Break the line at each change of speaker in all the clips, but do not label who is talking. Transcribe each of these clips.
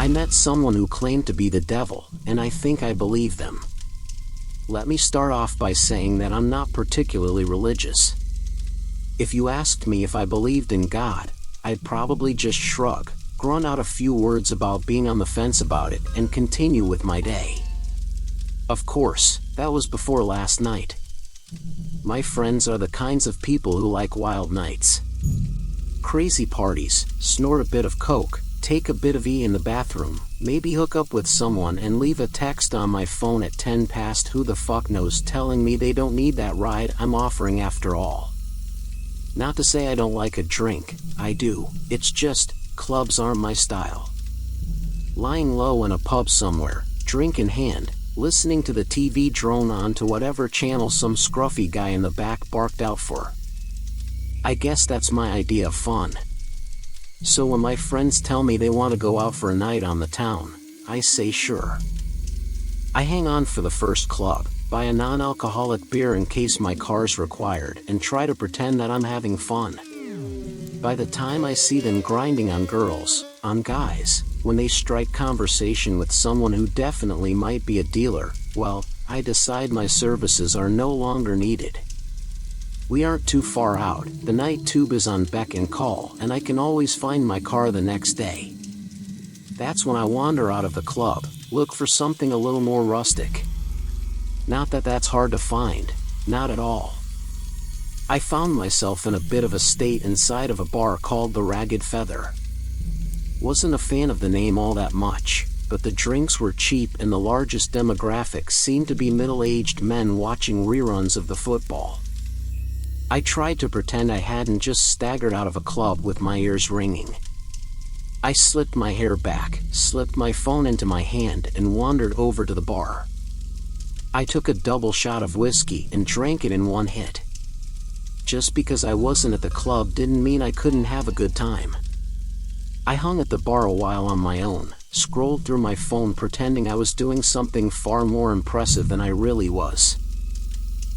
I met someone who claimed to be the devil, and I think I believe them. Let me start off by saying that I'm not particularly religious. If you asked me if I believed in God, I'd probably just shrug, grunt out a few words about being on the fence about it, and continue with my day. Of course, that was before last night. My friends are the kinds of people who like wild nights. Crazy parties, snort a bit of coke, take a bit of E in the bathroom, maybe hook up with someone and leave a text on my phone at 10 past who the fuck knows telling me they don't need that ride I'm offering after all. Not to say I don't like a drink, I do, it's just, clubs aren't my style. Lying low in a pub somewhere, drink in hand, listening to the TV drone on to whatever channel some scruffy guy in the back barked out for. I guess that's my idea of fun. So when my friends tell me they want to go out for a night on the town, I say sure. I hang on for the first club, buy a non-alcoholic beer in case my car's required, and try to pretend that I'm having fun. By the time I see them grinding on girls, on guys, when they strike conversation with someone who definitely might be a dealer, well, I decide my services are no longer needed. We aren't too far out, the night tube is on beck and call, and I can always find my car the next day. That's when I wander out of the club, look for something a little more rustic. Not that that's hard to find, not at all. I found myself in a bit of a state inside of a bar called the Ragged Feather. Wasn't a fan of the name all that much, but the drinks were cheap and the largest demographics seemed to be middle-aged men watching reruns of the football. I tried to pretend I hadn't just staggered out of a club with my ears ringing. I slicked my hair back, slipped my phone into my hand, and wandered over to the bar. I took a double shot of whiskey and drank it in one hit. Just because I wasn't at the club didn't mean I couldn't have a good time. I hung at the bar a while on my own, scrolled through my phone pretending I was doing something far more impressive than I really was.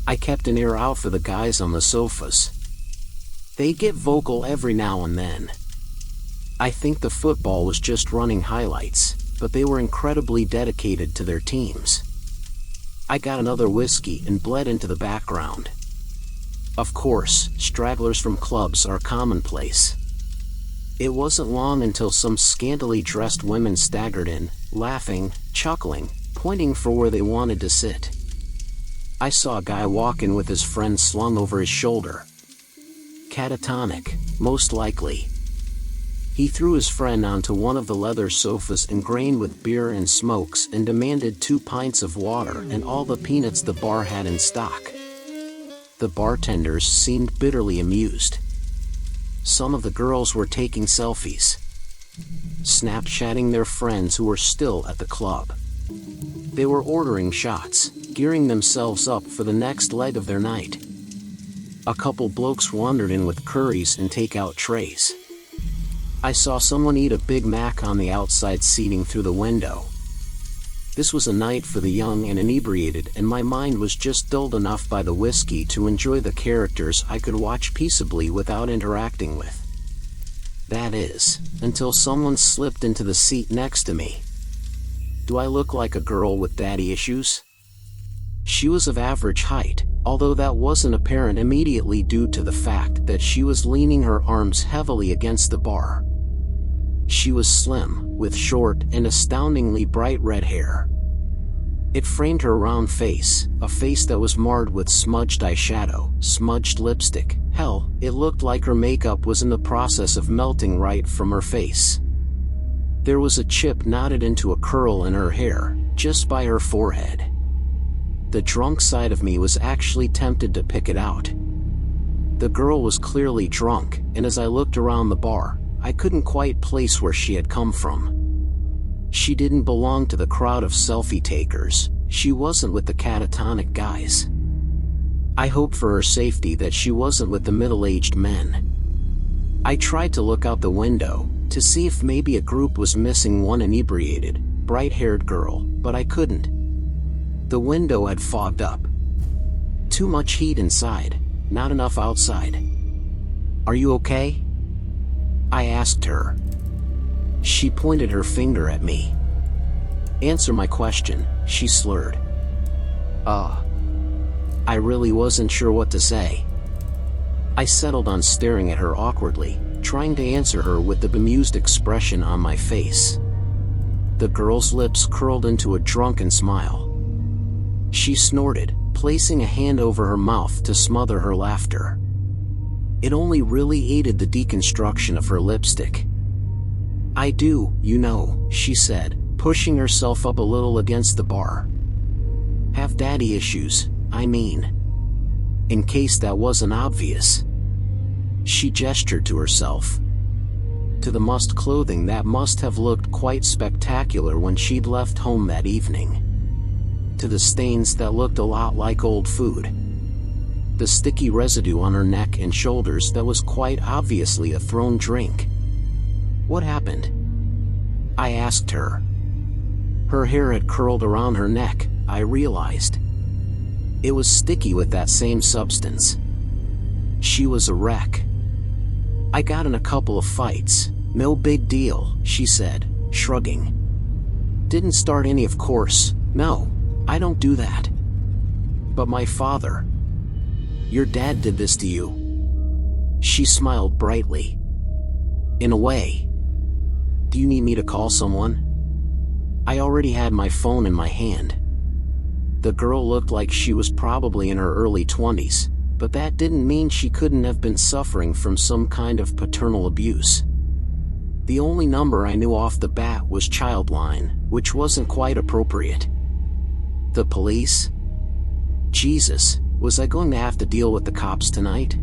I kept an ear out for the guys on the sofas. They get vocal every now and then. I think the football was just running highlights, but they were incredibly dedicated to their teams. I got another whiskey and bled into the background. Of course, stragglers from clubs are commonplace. It wasn't long until some scantily dressed women staggered in, laughing, chuckling, pointing for where they wanted to sit. I saw a guy walk in with his friend slung over his shoulder. Catatonic, most likely. He threw his friend onto one of the leather sofas ingrained with beer and smokes and demanded 2 pints of water and all the peanuts the bar had in stock. The bartenders seemed bitterly amused. Some of the girls were taking selfies, Snapchatting their friends who were still at the club. They were ordering shots, gearing themselves up for the next leg of their night. A couple blokes wandered in with curries and takeout trays. I saw someone eat a Big Mac on the outside seating through the window. This was a night for the young and inebriated, and my mind was just dulled enough by the whiskey to enjoy the characters I could watch peaceably without interacting with. That is, until someone slipped into the seat next to me. Do I look like a girl with daddy issues? She was of average height, although that wasn't apparent immediately due to the fact that she was leaning her arms heavily against the bar. She was slim, with short and astoundingly bright red hair. It framed her round face, a face that was marred with smudged eyeshadow, smudged lipstick. Hell, it looked like her makeup was in the process of melting right from her face. There was a chip knotted into a curl in her hair, just by her forehead. The drunk side of me was actually tempted to pick it out. The girl was clearly drunk, and as I looked around the bar, I couldn't quite place where she had come from. She didn't belong to the crowd of selfie takers. She wasn't with the catatonic guys. I hoped for her safety that she wasn't with the middle-aged men. I tried to look out the window, to see if maybe a group was missing one inebriated, bright-haired girl, but I couldn't. The window had fogged up. Too much heat inside, not enough outside. "Are you okay?" I asked her. She pointed her finger at me. "Answer my question," she slurred. I really wasn't sure what to say. I settled on staring at her awkwardly, trying to answer her with the bemused expression on my face. The girl's lips curled into a drunken smile. She snorted, placing a hand over her mouth to smother her laughter. It only really aided the deconstruction of her lipstick. "I do, you know," she said, pushing herself up a little against the bar. "Have daddy issues, I mean. In case that wasn't obvious." She gestured to herself. To the mussed clothing that must have looked quite spectacular when she'd left home that evening. To the stains that looked a lot like old food. The sticky residue on her neck and shoulders that was quite obviously a thrown drink. "What happened?" I asked her. Her hair had curled around her neck, I realized. It was sticky with that same substance. She was a wreck. "I got in a couple of fights. No big deal," she said, shrugging. "Didn't start any, of course. No, I don't do that. But my father. Your dad did this to you." She smiled brightly. "In a way. Do you need me to call someone?" I already had my phone in my hand. The girl looked like she was probably in her early 20s, but that didn't mean she couldn't have been suffering from some kind of paternal abuse. The only number I knew off the bat was Childline, which wasn't quite appropriate. The police? Jesus, was I going to have to deal with the cops tonight?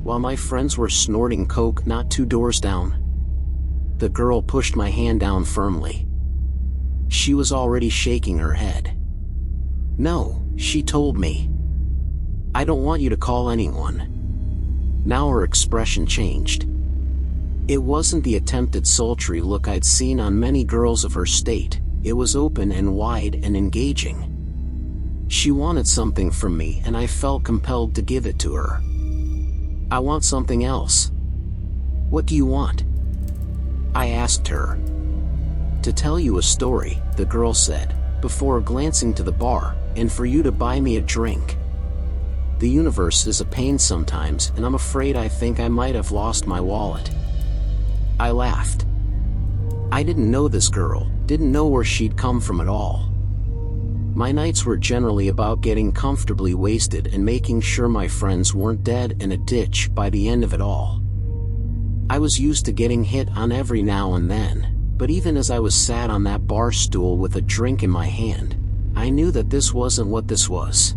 While my friends were snorting coke not 2 doors down. The girl pushed my hand down firmly. She was already shaking her head. "No," she told me. "I don't want you to call anyone." Now her expression changed. It wasn't the attempted sultry look I'd seen on many girls of her state, it was open and wide and engaging. She wanted something from me and I felt compelled to give it to her. "I want something else." "What do you want?" I asked her. "To tell you a story," the girl said, before glancing to the bar, "and for you to buy me a drink. The universe is a pain sometimes, and I'm afraid I think I might have lost my wallet." I laughed. I didn't know this girl, didn't know where she'd come from at all. My nights were generally about getting comfortably wasted and making sure my friends weren't dead in a ditch by the end of it all. I was used to getting hit on every now and then, but even as I was sat on that bar stool with a drink in my hand, I knew that this wasn't what this was.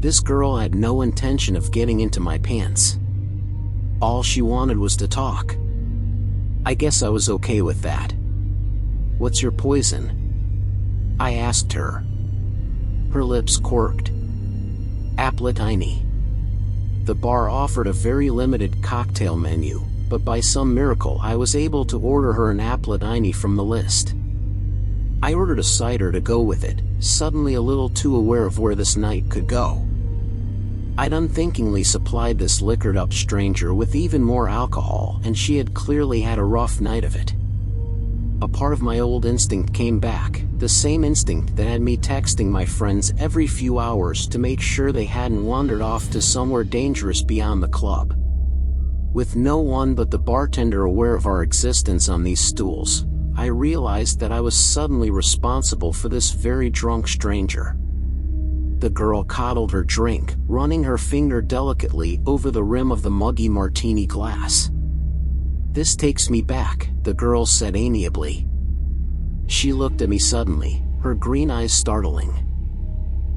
This girl had no intention of getting into my pants. All she wanted was to talk. I guess I was okay with that. "What's your poison?" I asked her. Her lips quirked. "𝓢𝓚𝓐𝓛𝓢." The bar offered a very limited cocktail menu, but by some miracle I was able to order her an 𝓢𝓚𝓐𝓛𝓢 from the list. I ordered a cider to go with it, suddenly a little too aware of where this night could go. I'd unthinkingly supplied this liquored-up stranger with even more alcohol, and she had clearly had a rough night of it. A part of my old instinct came back, the same instinct that had me texting my friends every few hours to make sure they hadn't wandered off to somewhere dangerous beyond the club. With no one but the bartender aware of our existence on these stools, I realized that I was suddenly responsible for this very drunk stranger. The girl coddled her drink, running her finger delicately over the rim of the muggy martini glass. "This takes me back," the girl said amiably. She looked at me suddenly, her green eyes startling.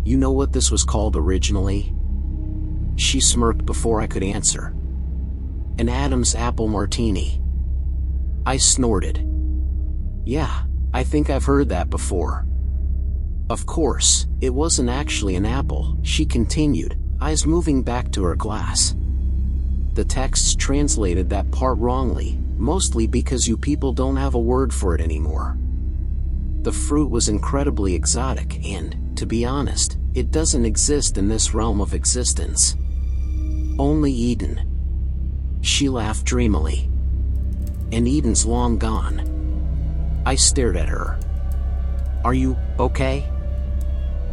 "You know what this was called originally?" She smirked before I could answer. "An Adam's apple martini." I snorted. "Yeah, I think I've heard that before." "Of course, it wasn't actually an apple," she continued, eyes moving back to her glass. "The texts translated that part wrongly, mostly because you people don't have a word for it anymore. The fruit was incredibly exotic and, to be honest, it doesn't exist in this realm of existence. Only Eden." She laughed dreamily. and Eden's long gone. I stared at her. Are you okay?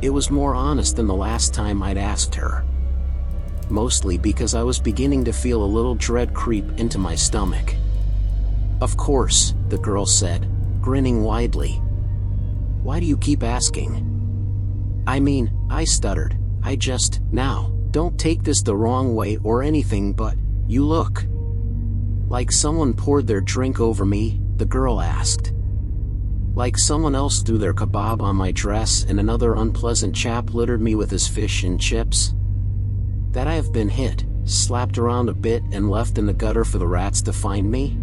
It was more honest than the last time I'd asked her. Mostly because I was beginning to feel a little dread creep into my stomach. Of course, the girl said, grinning widely. Why do you keep asking? I mean, I stuttered. Now, don't take this the wrong way or anything, but you look like someone poured their drink over me, the girl asked. Like someone else threw their kebab on my dress and another unpleasant chap littered me with his fish and chips. That I have been hit, slapped around a bit and left in the gutter for the rats to find me?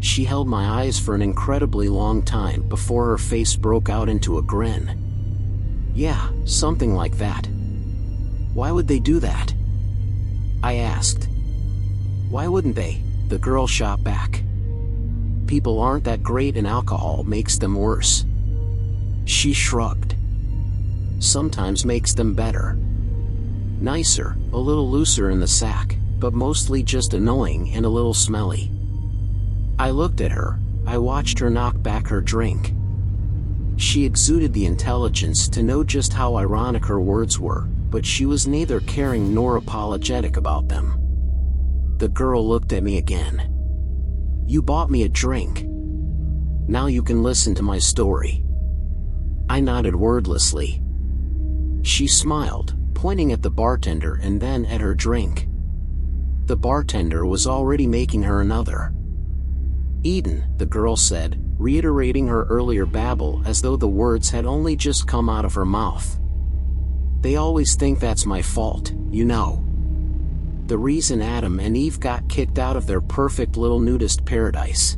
She held my eyes for an incredibly long time before her face broke out into a grin. Yeah, something like that. Why would they do that? I asked. Why wouldn't they? The girl shot back. People aren't that great and alcohol makes them worse. She shrugged. Sometimes makes them better. Nicer, a little looser in the sack, but mostly just annoying and a little smelly. I looked at her. I watched her knock back her drink. She exuded the intelligence to know just how ironic her words were, but she was neither caring nor apologetic about them. The girl looked at me again. You bought me a drink. Now you can listen to my story. I nodded wordlessly. She smiled, pointing at the bartender and then at her drink. The bartender was already making her another. Eden, the girl said, reiterating her earlier babble as though the words had only just come out of her mouth. They always think that's my fault, you know. The reason Adam and Eve got kicked out of their perfect little nudist paradise.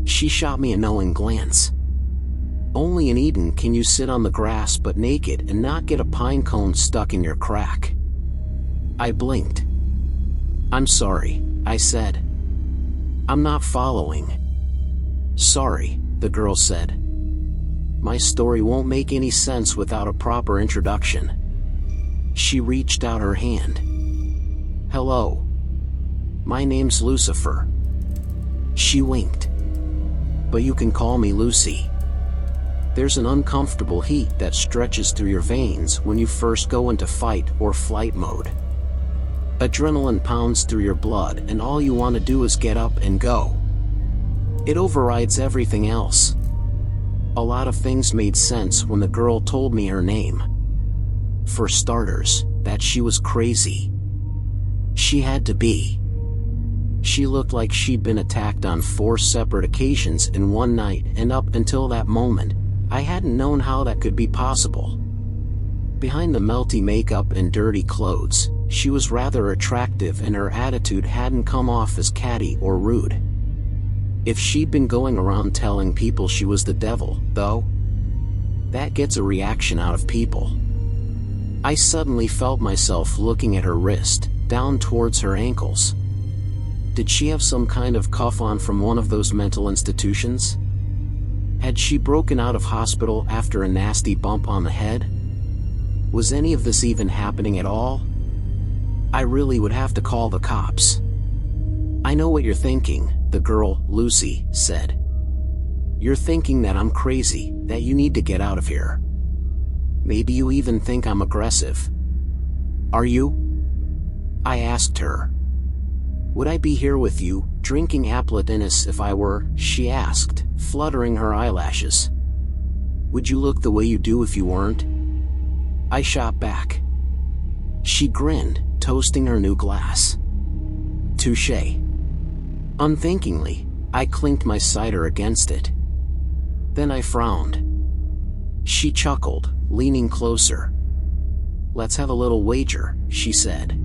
She shot me a knowing glance. Only in Eden can you sit on the grass but naked and not get a pine cone stuck in your crack. I blinked. I'm sorry, I said. I'm not following. Sorry, the girl said. My story won't make any sense without a proper introduction. She reached out her hand. Hello. My name's Lucifer. She winked. But you can call me Lucy. There's an uncomfortable heat that stretches through your veins when you first go into fight or flight mode. Adrenaline pounds through your blood and all you want to do is get up and go. It overrides everything else. A lot of things made sense when the girl told me her name. For starters, that she was crazy. She had to be. She looked like she'd been attacked on 4 separate occasions in one night, and up until that moment, I hadn't known how that could be possible. Behind the melty makeup and dirty clothes, she was rather attractive and her attitude hadn't come off as catty or rude. If she'd been going around telling people she was the devil, though, that gets a reaction out of people. I suddenly felt myself looking at her wrist, down towards her ankles. Did she have some kind of cuff on from one of those mental institutions? Had she broken out of hospital after a nasty bump on the head? Was any of this even happening at all? I really would have to call the cops. I know what you're thinking, the girl, Lucy, said. You're thinking that I'm crazy, that you need to get out of here. Maybe you even think I'm aggressive. Are you? I asked her. Would I be here with you, drinking 𝓢𝓞𝓒𝓘𝓐𝓛𝓢 if I were? She asked, fluttering her eyelashes. Would you look the way you do if you weren't? I shot back. She grinned, toasting her new glass. Touché. Unthinkingly, I clinked my cider against it. Then I frowned. She chuckled, leaning closer. Let's have a little wager, she said.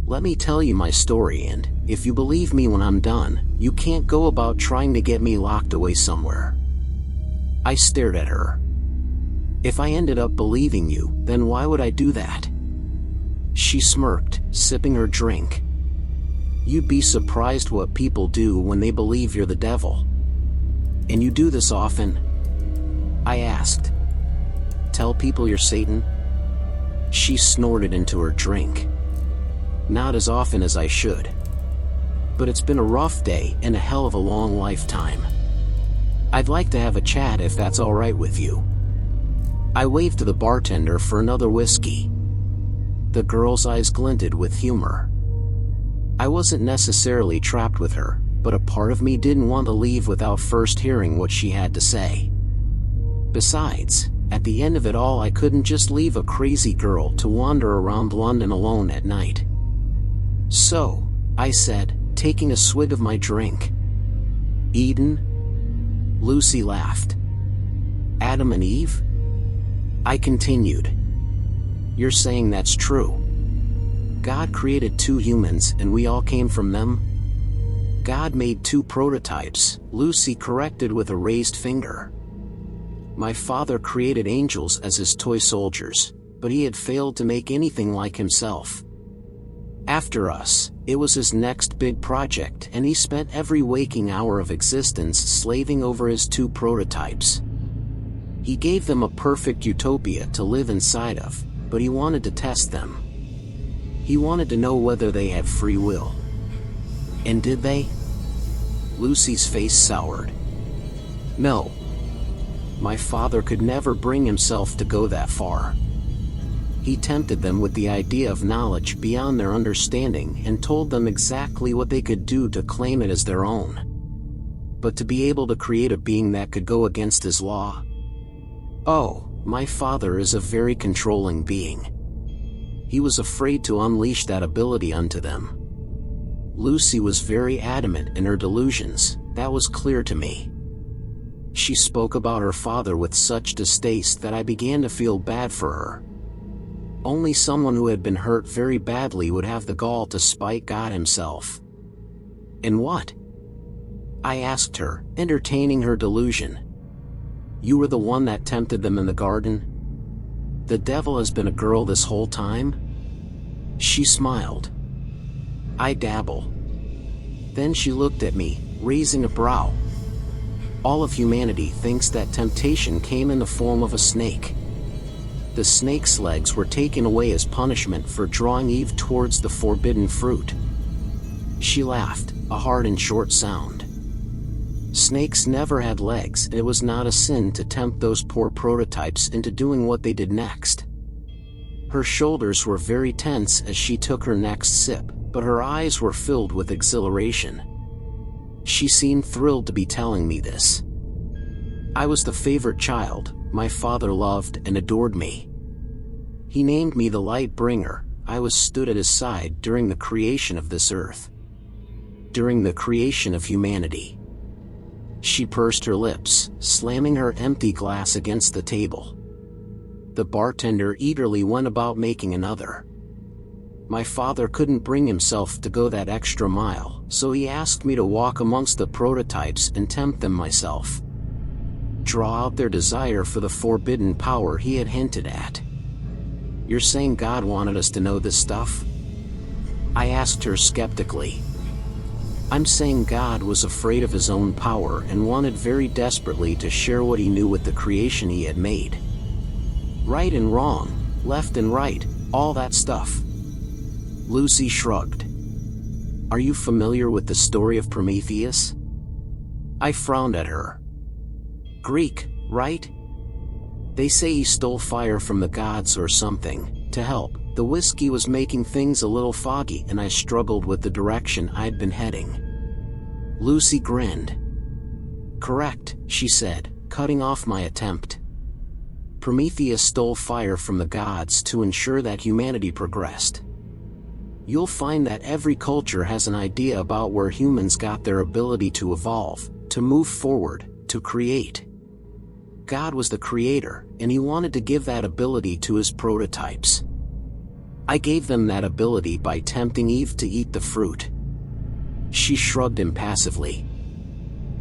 Let me tell you my story, and, if you believe me when I'm done, you can't go about trying to get me locked away somewhere. I stared at her. If I ended up believing you, then why would I do that? She smirked, sipping her drink. You'd be surprised what people do when they believe you're the devil. And you do this often? I asked. Tell people you're Satan? She snorted into her drink. Not as often as I should. but it's been a rough day and a hell of a long lifetime. I'd like to have a chat if that's alright with you." I waved to the bartender for another whiskey. The girl's eyes glinted with humor. I wasn't necessarily trapped with her, but a part of me didn't want to leave without first hearing what she had to say. Besides, at the end of it all, I couldn't just leave a crazy girl to wander around London alone at night. "So," I said, taking a swig of my drink. "Eden?" Lucy laughed. "Adam and Eve?" I continued. "You're saying that's true? God created two humans and we all came from them?" "God made two prototypes," Lucy corrected with a raised finger. "My father created angels as his toy soldiers, but he had failed to make anything like himself. After us, it was his next big project, and he spent every waking hour of existence slaving over his two prototypes. He gave them a perfect utopia to live inside of, but he wanted to test them. He wanted to know whether they had free will. And did they?" Lucy's face soured. "No. My father could never bring himself to go that far. He tempted them with the idea of knowledge beyond their understanding and told them exactly what they could do to claim it as their own. But to be able to create a being that could go against his law? Oh, my father is a very controlling being. He was afraid to unleash that ability unto them." Lucy was very adamant in her delusions, that was clear to me. She spoke about her father with such distaste that I began to feel bad for her. Only someone who had been hurt very badly would have the gall to spite God himself. "And what?" I asked her, entertaining her delusion. "You were the one that tempted them in the garden? The devil has been a girl this whole time?" She smiled. "I dabble." Then she looked at me, raising a brow. "All of humanity thinks that temptation came in the form of a snake. The snake's legs were taken away as punishment for drawing Eve towards the forbidden fruit." She laughed, a hard and short sound. "Snakes never had legs, and it was not a sin to tempt those poor prototypes into doing what they did next." Her shoulders were very tense as she took her next sip, but her eyes were filled with exhilaration. She seemed thrilled to be telling me this. "I was the favorite child. My father loved and adored me. He named me the light bringer. I was stood at his side during the creation of this earth. During the creation of humanity." She pursed her lips, slamming her empty glass against the table. The bartender eagerly went about making another. "My father couldn't bring himself to go that extra mile, so he asked me to walk amongst the prototypes and tempt them myself. Draw out their desire for the forbidden power he had hinted at." "You're saying God wanted us to know this stuff?" I asked her skeptically. "I'm saying God was afraid of his own power and wanted very desperately to share what he knew with the creation he had made. Right and wrong, left and right, all that stuff." Lucy shrugged. "Are you familiar with the story of Prometheus?" I frowned at her. "Greek, right? They say he stole fire from the gods or something, to help." The whiskey was making things a little foggy and I struggled with the direction I'd been heading. Lucy grinned. "Correct," she said, cutting off my attempt. "Prometheus stole fire from the gods to ensure that humanity progressed. You'll find that every culture has an idea about where humans got their ability to evolve, to move forward, to create. God was the creator, and he wanted to give that ability to his prototypes. I gave them that ability by tempting Eve to eat the fruit." She shrugged impassively.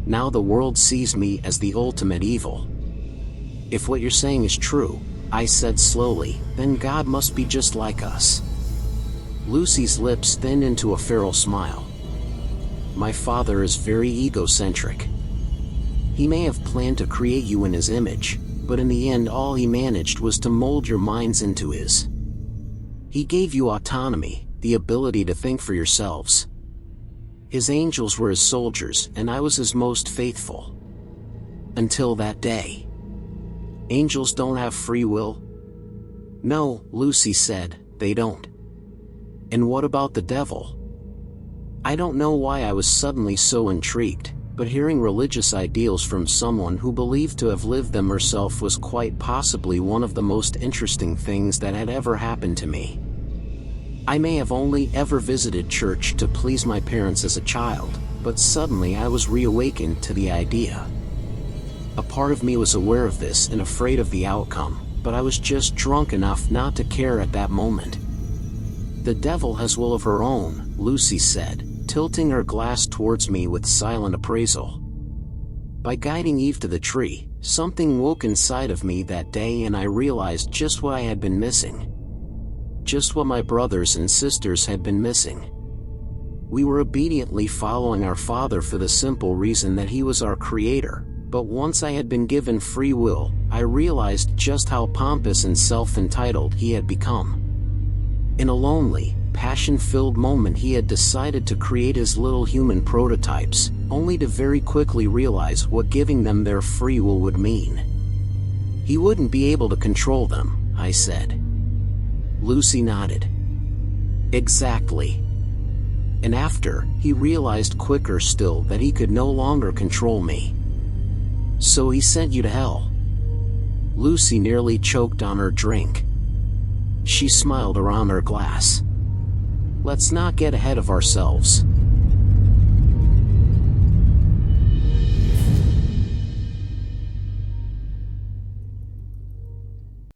"Now the world sees me as the ultimate evil." "If what you're saying is true," I said slowly, "then God must be just like us." Lucy's lips thinned into a feral smile. "My father is very egocentric. He may have planned to create you in his image, but in the end all he managed was to mold your minds into his. He gave you autonomy, the ability to think for yourselves. His angels were his soldiers, and I was his most faithful. Until that day. Angels don't have free will? No, Lucy said, they don't. And what about the devil? I don't know why I was suddenly so intrigued, but hearing religious ideals from someone who believed to have lived them herself was quite possibly one of the most interesting things that had ever happened to me. I may have only ever visited church to please my parents as a child, but suddenly I was reawakened to the idea. A part of me was aware of this and afraid of the outcome, but I was just drunk enough not to care at that moment. The devil has will of her own, Lucy said, tilting her glass towards me with silent appraisal. By guiding Eve to the tree, something woke inside of me that day and I realized just what I had been missing. Just what my brothers and sisters had been missing. We were obediently following our Father for the simple reason that He was our Creator, but once I had been given free will, I realized just how pompous and self-entitled He had become. In a lonely, passion-filled moment He had decided to create His little human prototypes, only to very quickly realize what giving them their free will would mean. He wouldn't be able to control them, I said. Lucy nodded. Exactly. And after, he realized quicker still that he could no longer control me. So he sent you to hell. Lucy nearly choked on her drink. She smiled around her glass. Let's not get ahead of ourselves.